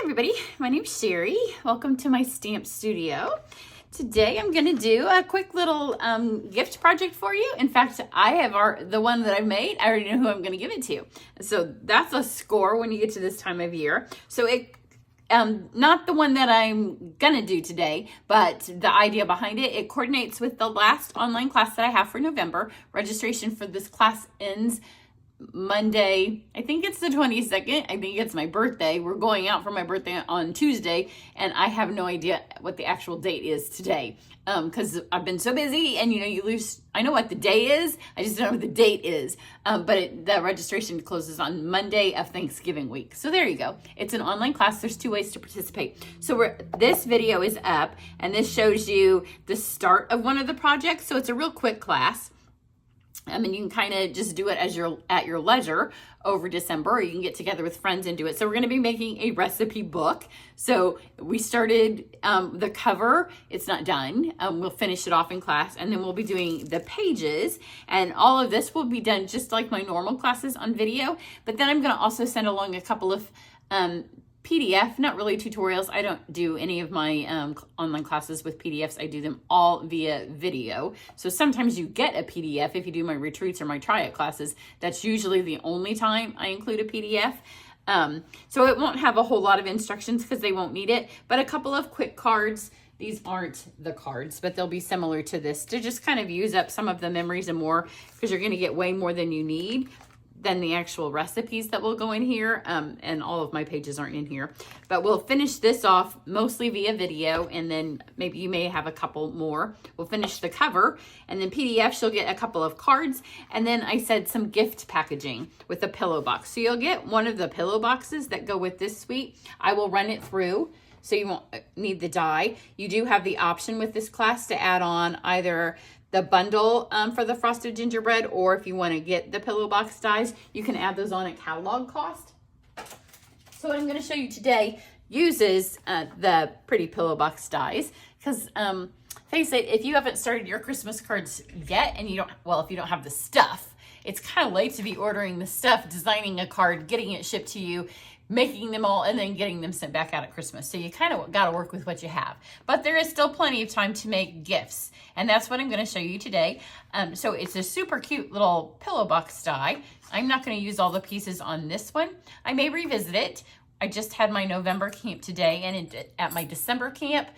everybody, my name's Cheri. Welcome to my stamp studio. Today I'm going to do a quick little gift project for you. In fact, I have the one that I've made. I already know who I'm going to give it to. So that's a score when you get to this time of year. So not the one that I'm going to do today, but the idea behind it, it coordinates with the last online class that I have for November. Registration for this class ends Monday. I think it's the 22nd. I think it's my birthday. We're going out for my birthday on Tuesday, and I have no idea what the actual date is today because I've been so busy, and you lose. I know what the day is. I just don't know what the date is. But the registration closes on Monday of Thanksgiving week. So there you go. It's an online class. There's 2 ways to participate. So this video is up, and this shows you the start of one of the projects. So it's a real quick class. I mean, you can kind of just do it as you're at your leisure over December, or you can get together with friends and do it. So we're going to be making a recipe book. So we started the cover. It's not done. We'll finish it off in class, and then we'll be doing the pages. And all of this will be done just like my normal classes on video. But then I'm going to also send along a couple of PDF, not really tutorials. I don't do any of my online classes with PDFs. I do them all via video. So sometimes you get a PDF if you do my retreats or my try it classes. That's usually the only time I include a PDF. So it won't have a whole lot of instructions because they won't need it, but a couple of quick cards. These aren't the cards, but they'll be similar to this to just kind of use up some of the memories and more, because you're going to get way more than you need than the actual recipes that will go in here. And all of my pages aren't in here, but we'll finish this off mostly via video, and then maybe you may have a couple more. We'll finish the cover, and then PDF, you'll get a couple of cards, and then I said some gift packaging with a pillow box. So you'll get one of the pillow boxes that go with this suite. I will run it through, so you won't need the die. You do have the option with this class to add on either the bundle for the frosted gingerbread, or if you want to get the pillow box dies, you can add those on at catalog cost. So what I'm going to show you today uses the pretty pillow box dies, because face it, if you haven't started your Christmas cards yet, and if you don't have the stuff, it's kind of late to be ordering the stuff, designing a card, getting it shipped to you, making them all, and then getting them sent back out at Christmas. So you kind of got to work with what you have. But there is still plenty of time to make gifts. And that's what I'm going to show you today. So it's a super cute little pillow box die. I'm not going to use all the pieces on this one. I may revisit it. I just had my November camp today, and at my December camp,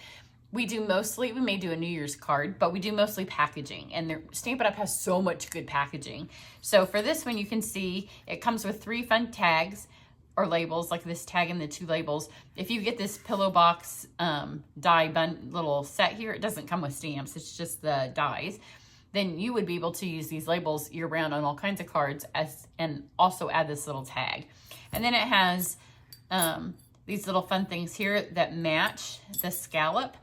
we may do a New Year's card, but we do mostly packaging, and Stampin' Up! Has so much good packaging. So for this one, you can see it comes with 3 fun tags, or labels, like this tag and the 2 labels. If you get this pillow box die little set here, it doesn't come with stamps, it's just the dies. Then you would be able to use these labels year round on all kinds of cards, and also add this little tag. And then it has these little fun things here that match the scallop,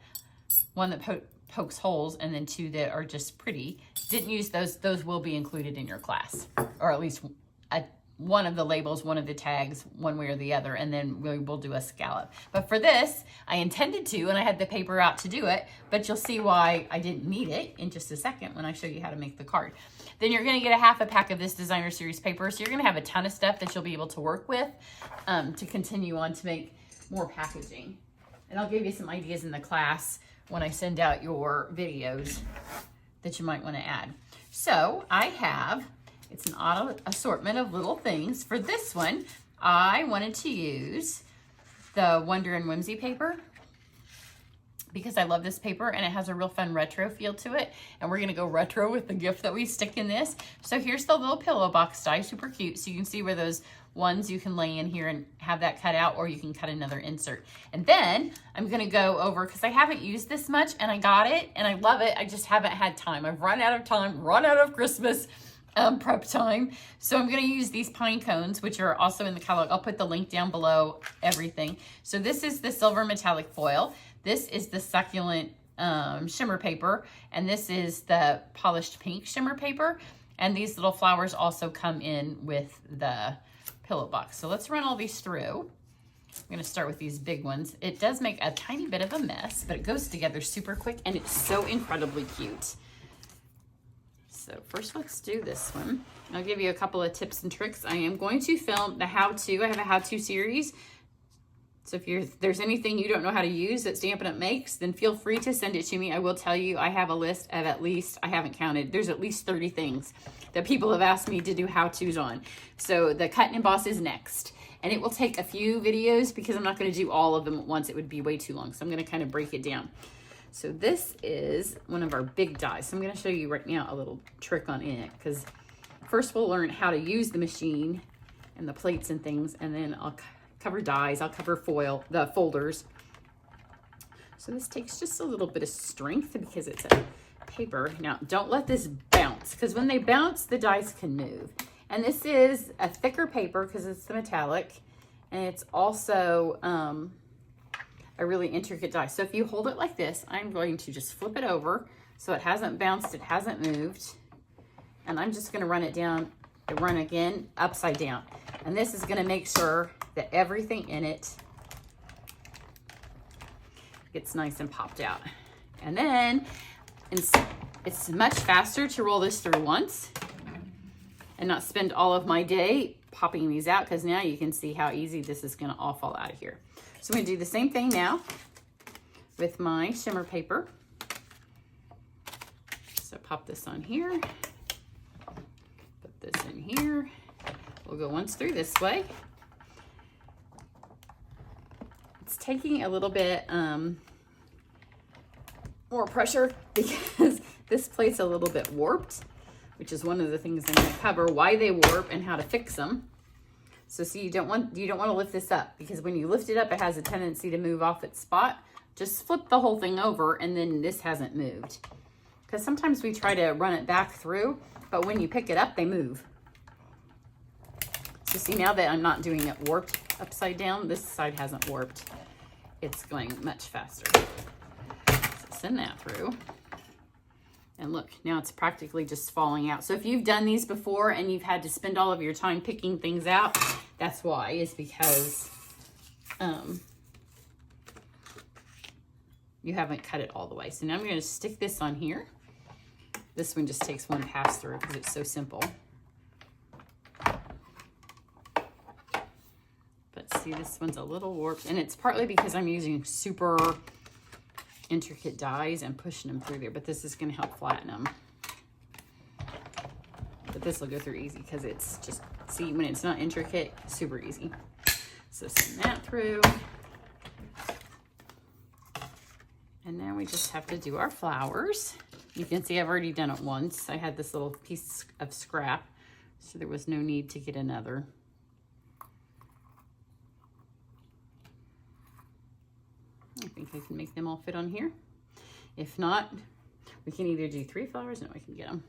one that pokes holes, and then 2 that are just pretty. Didn't use those. Those will be included in your class, or at least one of the labels, one of the tags, one way or the other, and then we will do a scallop. But for this, I intended to, and I had the paper out to do it, but you'll see why I didn't need it in just a second when I show you how to make the card. Then you're going to get a half a pack of this designer series paper, so you're going to have a ton of stuff that you'll be able to work with to continue on to make more packaging. And I'll give you some ideas in the class when I send out your videos that you might want to add. So I have, it's an auto assortment of little things. For this one, I wanted to use the Wonder and Whimsy paper because I love this paper, and it has a real fun retro feel to it. And we're gonna go retro with the gift that we stick in this. So here's the little pillow box die, super cute. So you can see where those ones you can lay in here and have that cut out, or you can cut another insert. And then I'm gonna go over, because I haven't used this much, and I got it and I love it, I just haven't had time. I've run out of time, run out of Christmas prep time. So I'm going to use these pine cones, which are also in the catalog. I'll put the link down below everything. So this is the silver metallic foil. This is the succulent shimmer paper. And this is the polished pink shimmer paper. And these little flowers also come in with the pillow box. So let's run all these through. I'm going to start with these big ones. It does make a tiny bit of a mess, but it goes together super quick, and it's so incredibly cute. So first, let's do this one. I'll give you a couple of tips and tricks. I am going to film the how-to. I have a how-to series So if there's anything you don't know how to use that Stampin' Up! Makes, then feel free to send it to me. I will tell you, I have a list of at least, I haven't counted, there's at least 30 things that people have asked me to do how-tos on. So the cut and emboss is next. And it will take a few videos because I'm not going to do all of them at once. It would be way too long. So I'm going to kind of break it down. So this is one of our big dies. So I'm going to show you right now a little trick on it, because first we'll learn how to use the machine and the plates and things, and then I'll cover dies, I'll cover foil, the folders. So this takes just a little bit of strength because it's a paper. Now don't let this bounce, because when they bounce, the dies can move. And this is a thicker paper because it's the metallic, and it's also a really intricate die. So if you hold it like this, I'm going to just flip it over so it hasn't bounced, it hasn't moved. And I'm just gonna run it down, run again, upside down. And this is gonna make sure that everything in it gets nice and popped out. And then it's much faster to roll this through once and not spend all of my day popping these out, because now you can see how easy this is gonna all fall out of here. So I'm gonna do the same thing now with my shimmer paper. So pop this on here, put this in here. We'll go once through this way. It's taking a little bit more pressure because this plate's a little bit warped, which is one of the things I'm going to cover, why they warp and how to fix them. So see, you don't want to lift this up, because when you lift it up, it has a tendency to move off its spot. Just flip the whole thing over, and then this hasn't moved. Because sometimes we try to run it back through, but when you pick it up, they move. So see, now that I'm not doing it warped upside down, this side hasn't warped. It's going much faster. So send that through. And look, now it's practically just falling out. So if you've done these before and you've had to spend all of your time picking things out, that's why, is because you haven't cut it all the way. So now I'm going to stick this on here. This one just takes one pass through because it's so simple. But see, this one's a little warped, and it's partly because I'm using super intricate dies and pushing them through there, but this is going to help flatten them. But this will go through easy because it's just, see, when it's not intricate, super easy. So send that through. And now we just have to do our flowers. You can see I've already done it once. I had this little piece of scrap, so there was no need to get another. I think I can make them all fit on here. If not, we can either do 3 flowers. No, I can get them.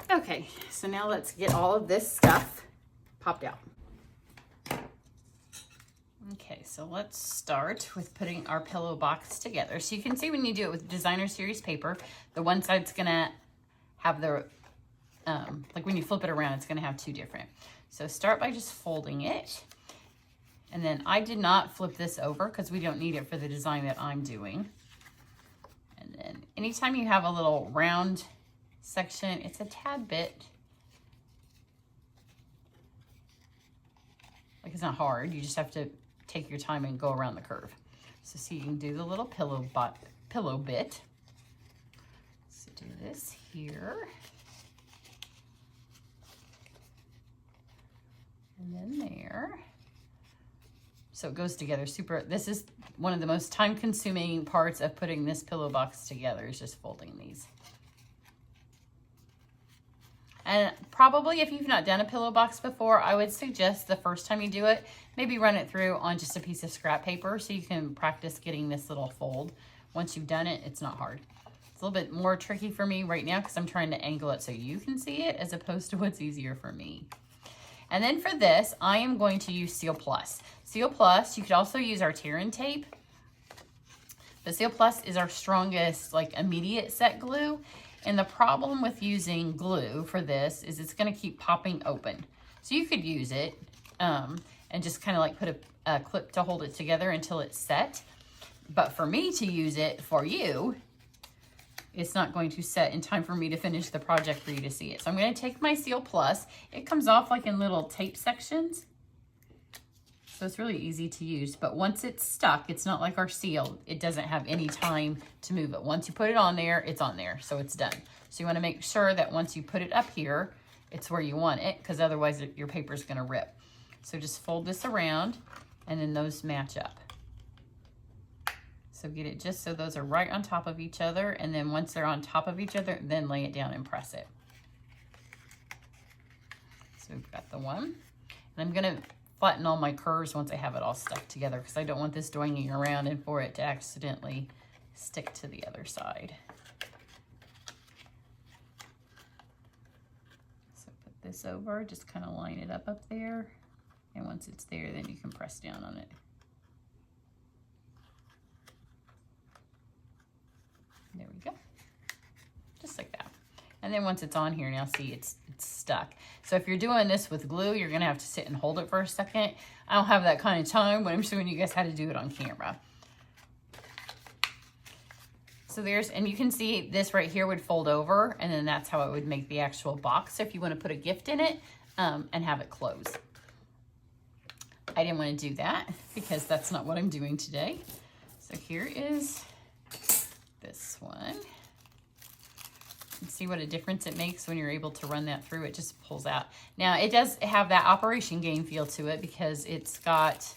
Okay, so now let's get all of this stuff popped out. Okay, so let's start with putting our pillow box together. So you can see when you do it with designer series paper, the one side's gonna have the, like when you flip it around, it's gonna have 2 different. So start by just folding it. And then I did not flip this over because we don't need it for the design that I'm doing. And then anytime you have a little round section, it's a tad bit, like, it's not hard, you just have to take your time and go around the curve. So see, you can do the little pillow bit. So do this here, and then there. So it goes together super. This is one of the most time-consuming parts of putting this pillow box together, is just folding these. And probably if you've not done a pillow box before, I would suggest the first time you do it, maybe run it through on just a piece of scrap paper so you can practice getting this little fold. Once you've done it, it's not hard. It's a little bit more tricky for me right now because I'm trying to angle it so you can see it as opposed to what's easier for me. And then for this, I am going to use Seal Plus. Seal Plus, you could also use our tear and tape, The Seal Plus is our strongest, like, immediate set glue. And the problem with using glue for this is it's going to keep popping open. So you could use it and just kind of like put a clip to hold it together until it's set. But for me to use it for you, it's not going to set in time for me to finish the project for you to see it. So I'm going to take my Seal Plus. It comes off like in little tape sections. So it's really easy to use. But once it's stuck, it's not like our seal. It doesn't have any time to move it. Once you put it on there, it's on there. So it's done. So you want to make sure that once you put it up here, it's where you want it, because otherwise your paper is going to rip. So just fold this around and then those match up. So get it just so those are right on top of each other. And then once they're on top of each other, then lay it down and press it. So we've got the one. And I'm going to flatten all my curves once I have it all stuck together, because I don't want this doinging around and for it to accidentally stick to the other side. So put this over, just kind of line it up there. And once it's there, then you can press down on it. There we go. Just like that. And then once it's on here, now see it's stuck. So if you're doing this with glue, you're gonna have to sit and hold it for a second. I don't have that kind of time, but I'm showing you guys how to do it on camera. So and you can see this right here would fold over, and then that's how it would make the actual box if you want to put a gift in it and have it close. I didn't want to do that because that's not what I'm doing today. So here is this one. And see what a difference it makes when you're able to run that through. It just pulls out. Now it does have that Operation Game feel to it because it's got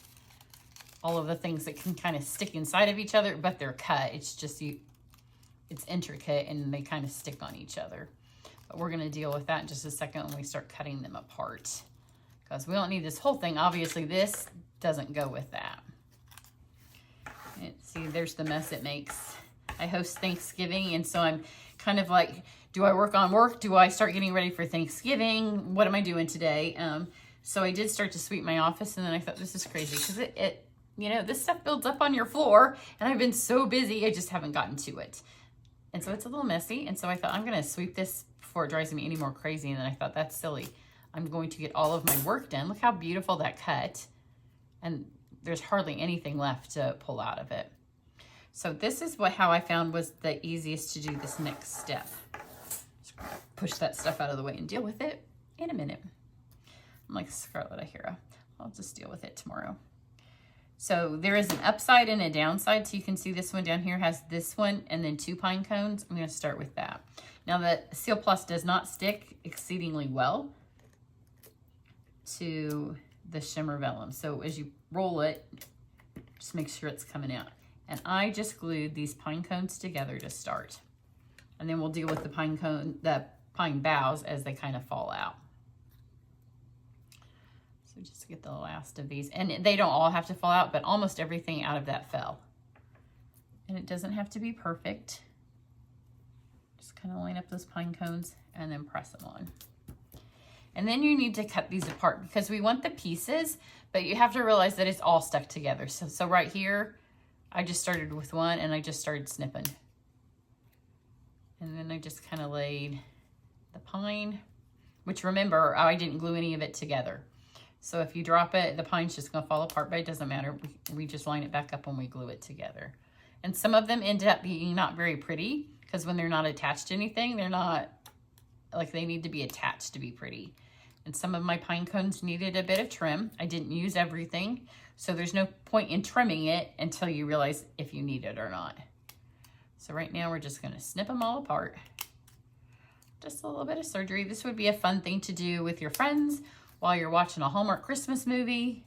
all of the things that can kind of stick inside of each other, but they're cut. It's just it's intricate and they kind of stick on each other. But we're going to deal with that in just a second when we start cutting them apart, because we don't need this whole thing. Obviously this doesn't go with that. And see, there's the mess it makes. I host Thanksgiving, and so I'm kind of like, do I work on work? Do I start getting ready for Thanksgiving? What am I doing today? So I did start to sweep my office, and then I thought, this is crazy, because you know, this stuff builds up on your floor, and I've been so busy, I just haven't gotten to it. And so it's a little messy, and so I thought, I'm gonna sweep this before it drives me any more crazy, and then I thought, that's silly. I'm going to get all of my work done. Look how beautiful that cut, and there's hardly anything left to pull out of it. So this is how I found was the easiest to do this next step. Just push that stuff out of the way and deal with it in a minute. I'm like Scarlet O'Hara. I'll just deal with it tomorrow. So there is an upside and a downside. So you can see this one down here has this one and then 2 pine cones. I'm going to start with that. Now the Seal Plus does not stick exceedingly well to the shimmer vellum. So as you roll it, just make sure it's coming out. And I just glued these pine cones together to start. And then we'll deal with the pine boughs as they kind of fall out. So just get the last of these. And they don't all have to fall out, but almost everything out of that fell. And it doesn't have to be perfect. Just kind of line up those pine cones and then press them on. And then you need to cut these apart because we want the pieces, but you have to realize that it's all stuck together. So right here, I just started with one and I just started snipping. And then I just kind of laid the pine, which remember, I didn't glue any of it together. So if you drop it, the pine's just gonna fall apart, but it doesn't matter. We just line it back up when we glue it together. And some of them end up being not very pretty because when they're not attached to anything, they're not, like they need to be attached to be pretty. And some of my pine cones needed a bit of trim. I didn't use everything. So there's no point in trimming it until you realize if you need it or not. So right now we're just gonna snip them all apart. Just a little bit of surgery. This would be a fun thing to do with your friends while you're watching a Hallmark Christmas movie.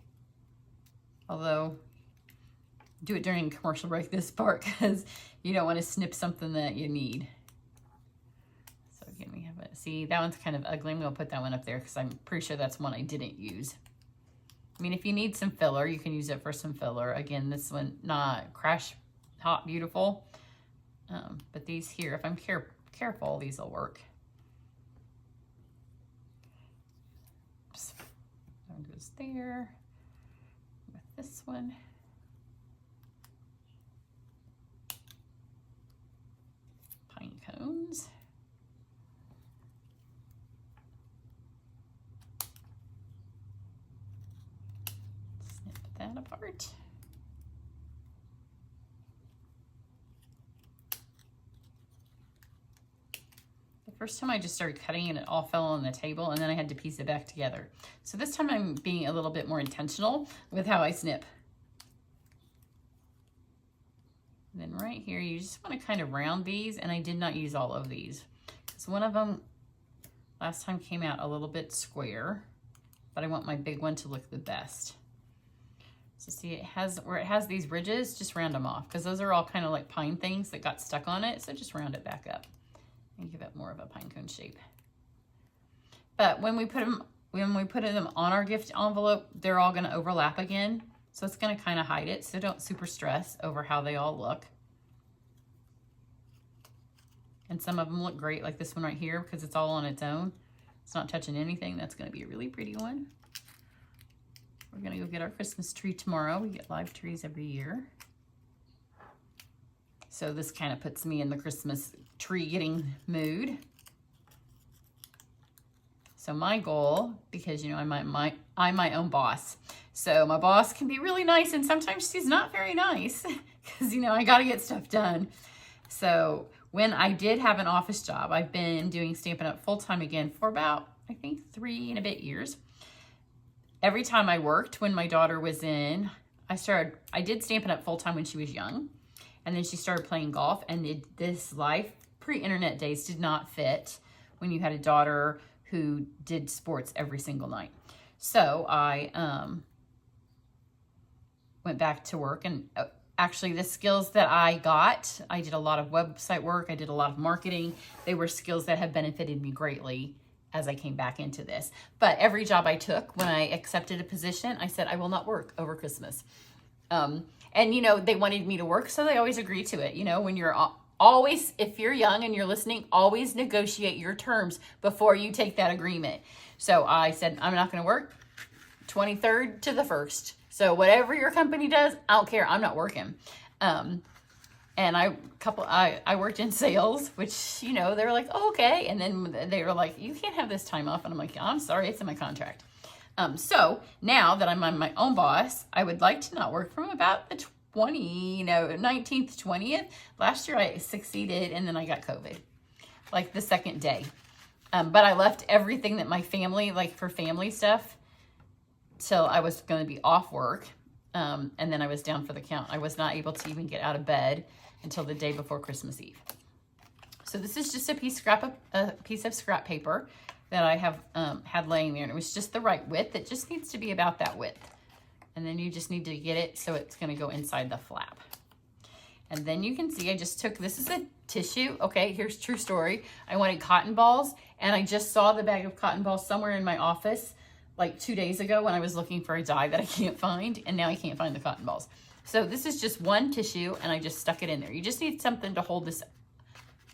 Although, do it during a commercial break this part because you don't want to snip something that you need. So again, we have it. See, that one's kind of ugly. I'm gonna put that one up there because I'm pretty sure that's one I didn't use. I mean, if you need some filler, you can use it for some filler. Again, this one, not crash hot beautiful. But these here, if I'm careful, these will work. Oops. That one goes there. With this one. that apart. The first time I just started cutting and it all fell on the table, and then I had to piece it back together. So this time I'm being a little bit more intentional with how I snip. And then right here, you just want to kind of round these, and I did not use all of these. So one of them last time came out a little bit square, but I want my big one to look the best. So see, it has, where it has these ridges, just round them off, because those are all kind of like pine things that got stuck on it. So just round it back up and give it more of a pine cone shape. But when we put them on our gift envelope, they're all going to overlap again. So it's going to kind of hide it. So don't super stress over how they all look. And some of them look great, like this one right here, because it's all on its own. It's not touching anything. That's going to be a really pretty one. We're going to go get our Christmas tree tomorrow. We get live trees every year. So this kind of puts me in the Christmas tree getting mood. So my goal, because, you know, I'm my own boss. So my boss can be really nice, and sometimes she's not very nice because, you know, I got to get stuff done. So when I did have an office job, I've been doing Stampin' Up! Full-time again for about, I think, 3 and a bit years. Every time I worked, when my daughter was in, I did Stampin' Up! Full-time when she was young, and then she started playing golf, and this life, pre-internet days, did not fit when you had a daughter who did sports every single night. So I went back to work, and actually the skills that I got, I did a lot of website work, I did a lot of marketing. They were skills that have benefited me greatly as I came back into this. But every job I took, when I accepted a position, I said, I will not work over Christmas. And, you know, they wanted me to work, so they always agreed to it. You know, when you're always, if you're young and you're listening, always negotiate your terms before you take that agreement. So I said, I'm not going to work 23rd to the 1st. So whatever your company does, I don't care. I'm not working. And I worked in sales, which, you know, they were like, oh, okay. And then they were like, you can't have this time off. And I'm like, I'm sorry, it's in my contract. So now that I'm my own boss, I would like to not work from about the 19th, 20th. Last year I succeeded, and then I got COVID, like the second day. But I left everything that my family, like for family stuff, till I was going to be off work. And then I was down for the count. I was not able to even get out of bed until the day before Christmas Eve. So this is just a piece of scrap paper that I have had laying there. And it was just the right width. It just needs to be about that width. And then you just need to get it so it's going to go inside the flap. And then you can see I just took, this is a tissue. Okay, here's true story. I wanted cotton balls, and I just saw the bag of cotton balls somewhere in my office like 2 days ago when I was looking for a die that I can't find, and now I can't find the cotton balls. So this is just one tissue, and I just stuck it in there. You just need something to hold this,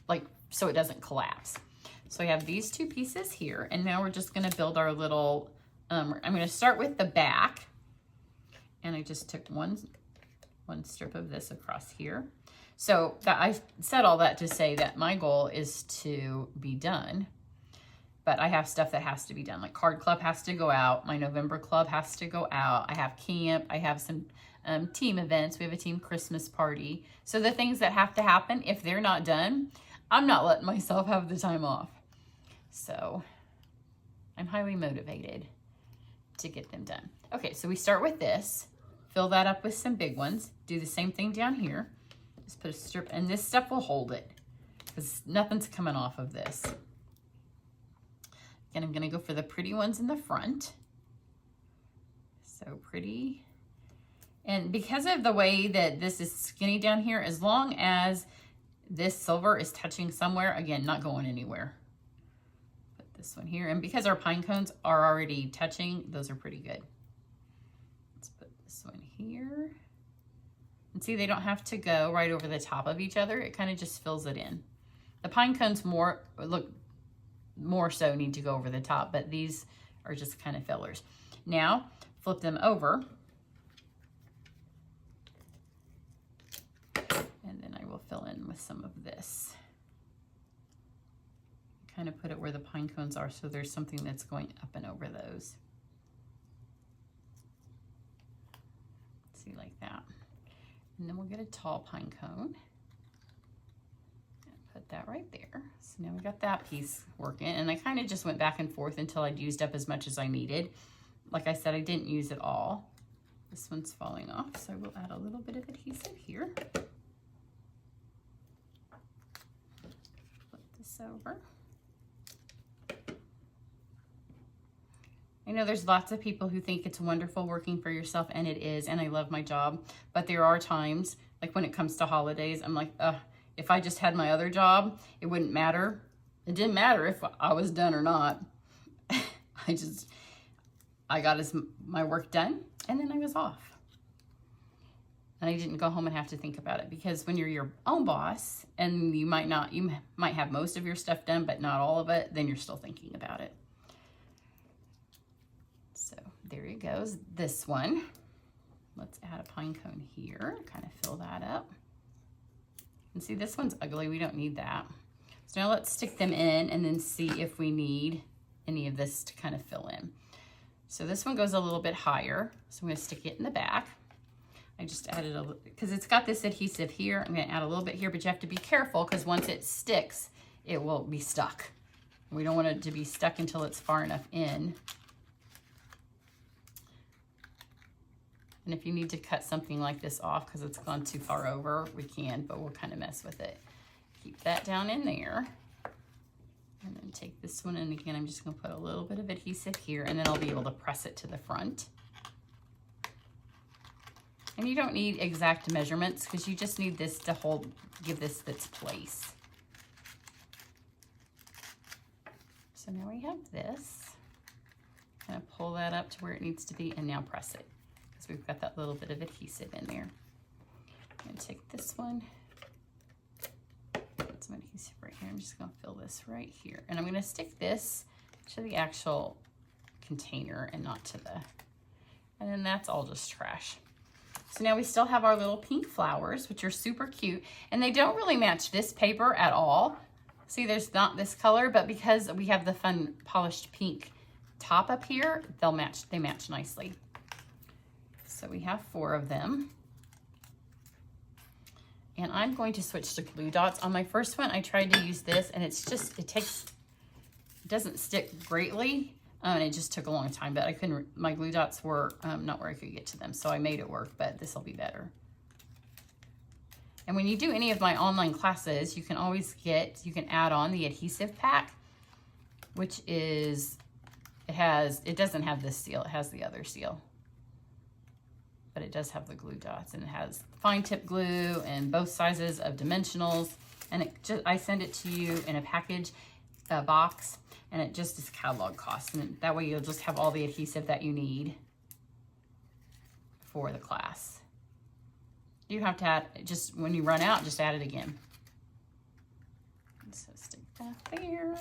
like, so it doesn't collapse. So I have these 2 pieces here, and now we're just going to build our little, I'm going to start with the back, and I just took one strip of this across here. So that I said all that to say that my goal is to be done. But I have stuff that has to be done. Like Card Club has to go out. My November Club has to go out. I have camp. I have some team events. We have a team Christmas party. So the things that have to happen, if they're not done, I'm not letting myself have the time off. So I'm highly motivated to get them done. Okay, so we start with this. Fill that up with some big ones. Do the same thing down here. Just put a strip, and this stuff will hold it because nothing's coming off of this. And I'm going to go for the pretty ones in the front. So pretty. And because of the way that this is skinny down here, as long as this silver is touching somewhere, again, not going anywhere. Put this one here. And because our pine cones are already touching, those are pretty good. Let's put this one here. And see, they don't have to go right over the top of each other. It kind of just fills it in. The pine cones more so need to go over the top, but these are just kind of fillers. Now, flip them over. And then I will fill in with some of this. Kind of put it where the pine cones are so there's something that's going up and over those. See, like that. And then we'll get a tall pine cone. And put that right there. So now we got that piece working. And I kind of just went back and forth until I'd used up as much as I needed. Like I said, I didn't use it all. This one's falling off, so we'll add a little bit of adhesive here. Flip this over. I know there's lots of people who think it's wonderful working for yourself, and it is, and I love my job. But there are times, like when it comes to holidays, I'm like, if I just had my other job, it wouldn't matter. It didn't matter if I was done or not. I got my work done, and then I was off. And I didn't go home and have to think about it, because when you're your own boss and you might have most of your stuff done, but not all of it, then you're still thinking about it. So there it goes. This one, let's add a pine cone here, kind of fill that up. And see, this one's ugly. We don't need that. So now let's stick them in and then see if we need any of this to kind of fill in. So this one goes a little bit higher. So I'm going to stick it in the back. I just added a little, because it's got this adhesive here. I'm going to add a little bit here, but you have to be careful, because once it sticks, it will be stuck. We don't want it to be stuck until it's far enough in. And if you need to cut something like this off because it's gone too far over, we can, but we'll kind of mess with it. Keep that down in there. And then take this one, and again, I'm just going to put a little bit of adhesive here, and then I'll be able to press it to the front. And you don't need exact measurements, because you just need this to give this its place. So now we have this. Kind of pull that up to where it needs to be, and now press it, because we've got that little bit of adhesive in there. I'm going to take this one. Some adhesive right here. I'm just going to fill this right here, and I'm going to stick this to the actual container and not to the, and then that's all just trash. So now we still have our little pink flowers, which are super cute, and they don't really match this paper at all. See, there's not this color, but because we have the fun polished pink top up here, they match nicely. So we have 4 of them. And I'm going to switch to glue dots. On my first one, I tried to use this, and it doesn't stick greatly, and it just took a long time, but I couldn't, my glue dots were not where I could get to them, so I made it work, but this will be better. And when you do any of my online classes, you can always you can add on the adhesive pack, which is, it doesn't have this seal, it has the other seal. But it does have the glue dots, and it has fine tip glue and both sizes of dimensionals, and I send it to you in a package, a box, and it just is catalog cost, and that way you'll just have all the adhesive that you need for the class. You have to add, just when you run out, just add it again. So stick that there.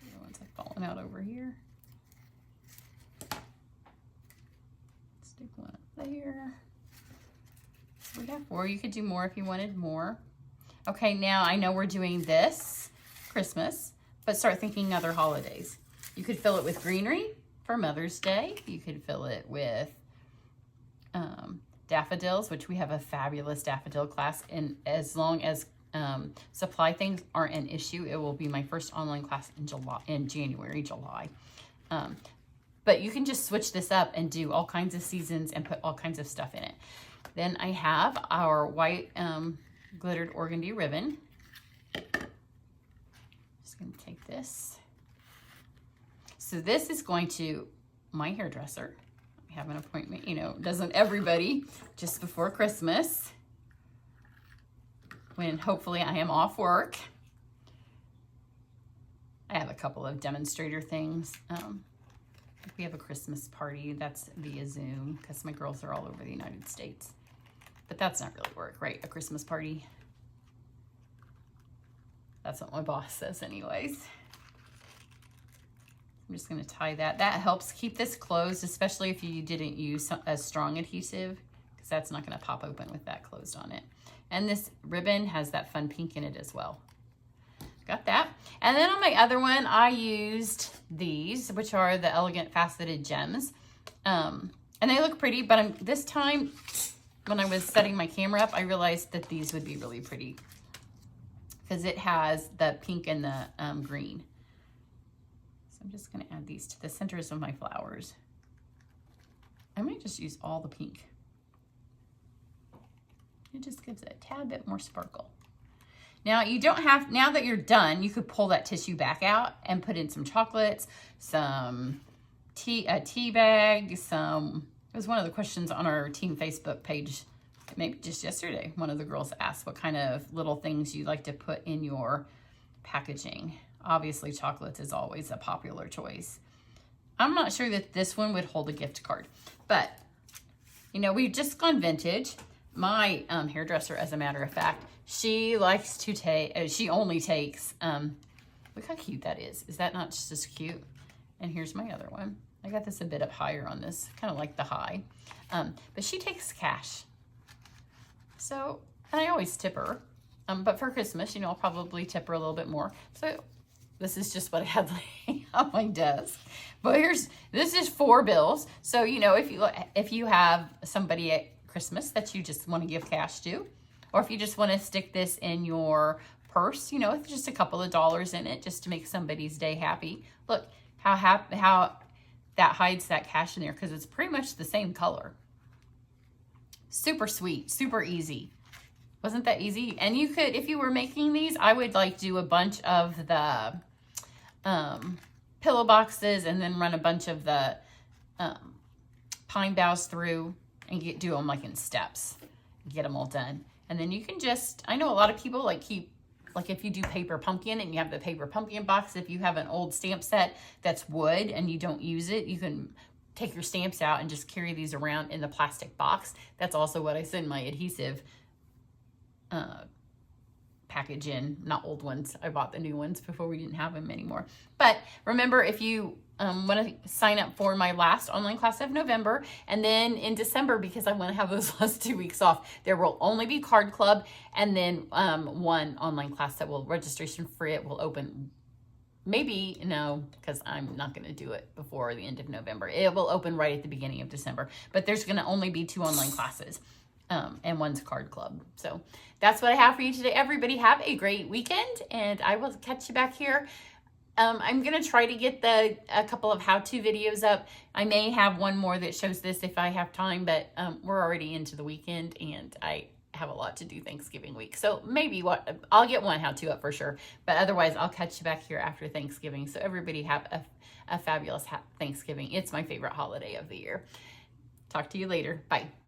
The ones have fallen out over here. Stick one up there. So we have 4. You could do more if you wanted more. Okay, now I know we're doing this Christmas, but start thinking other holidays. You could fill it with greenery for Mother's Day. You could fill it with daffodils, which we have a fabulous daffodil class, and as long as supply things aren't an issue, it will be my first online class in January, July. But you can just switch this up and do all kinds of seasons and put all kinds of stuff in it. Then I have our white glittered organdy ribbon. Just going to take this. So this is going to my hairdresser. I have an appointment, you know, doesn't everybody, just before Christmas, when hopefully I am off work. I have a couple of demonstrator things. We have a Christmas party that's via Zoom, because my girls are all over the United States. But that's not really work, right? A Christmas party. That's what my boss says anyways. I'm just going to tie that. That helps keep this closed, especially if you didn't use a strong adhesive, because that's not going to pop open with that closed on it. And this ribbon has that fun pink in it as well. Got that. And then on my other one, I used these, which are the Elegant Faceted Gems. And they look pretty, but this time when I was setting my camera up, I realized that these would be really pretty because it has the pink and the green. So I'm just gonna add these to the centers of my flowers. I might just use all the pink. It just gives it a tad bit more sparkle. Now you don't have, now that you're done, you could pull that tissue back out and put in some chocolates, some a tea bag, it was one of the questions on our team Facebook page, maybe just yesterday. One of the girls asked what kind of little things you like to put in your packaging. Obviously chocolates is always a popular choice. I'm not sure that this one would hold a gift card, but you know, we've just gone vintage. My hairdresser, as a matter of fact, she likes to take, she only takes, look how cute that is. Is that not just as cute? And here's my other one. I got this a bit up higher on this, kind of like the high. But she takes cash. So, and I always tip her. But for Christmas, you know, I'll probably tip her a little bit more. So this is just what I had laying on my desk. But this is 4 bills. So, you know, if you have somebody at Christmas that you just want to give cash to, or if you just want to stick this in your purse, you know, with just a couple of dollars in it, just to make somebody's day happy. Look how that hides that cash in there, because it's pretty much the same color. Super sweet, super easy. Wasn't that easy? And you could, if you were making these, I would like do a bunch of the pillow boxes and then run a bunch of the pine boughs through and do them like in steps. Get them all done. And then you can just, I know a lot of people like if you do paper pumpkin and you have the paper pumpkin box, if you have an old stamp set that's wood and you don't use it, you can take your stamps out and just carry these around in the plastic box. That's also what I send my adhesive package in, not old ones. I bought the new ones before we didn't have them anymore. But remember, if you want to sign up for my last online class of November, and then in December, because I want to have those last 2 weeks off, there will only be Card Club, and then one online class that will registration free. It will open, maybe, no, because I'm not going to do it before the end of November. It will open right at the beginning of December, but there's going to only be 2 online classes. And one's Card Club. So that's what I have for you today. Everybody have a great weekend, and I will catch you back here. I'm going to try to get a couple of how-to videos up. I may have one more that shows this if I have time, but we're already into the weekend, and I have a lot to do Thanksgiving week. So maybe I'll get one how-to up for sure, but otherwise I'll catch you back here after Thanksgiving. So everybody have a fabulous Thanksgiving. It's my favorite holiday of the year. Talk to you later. Bye.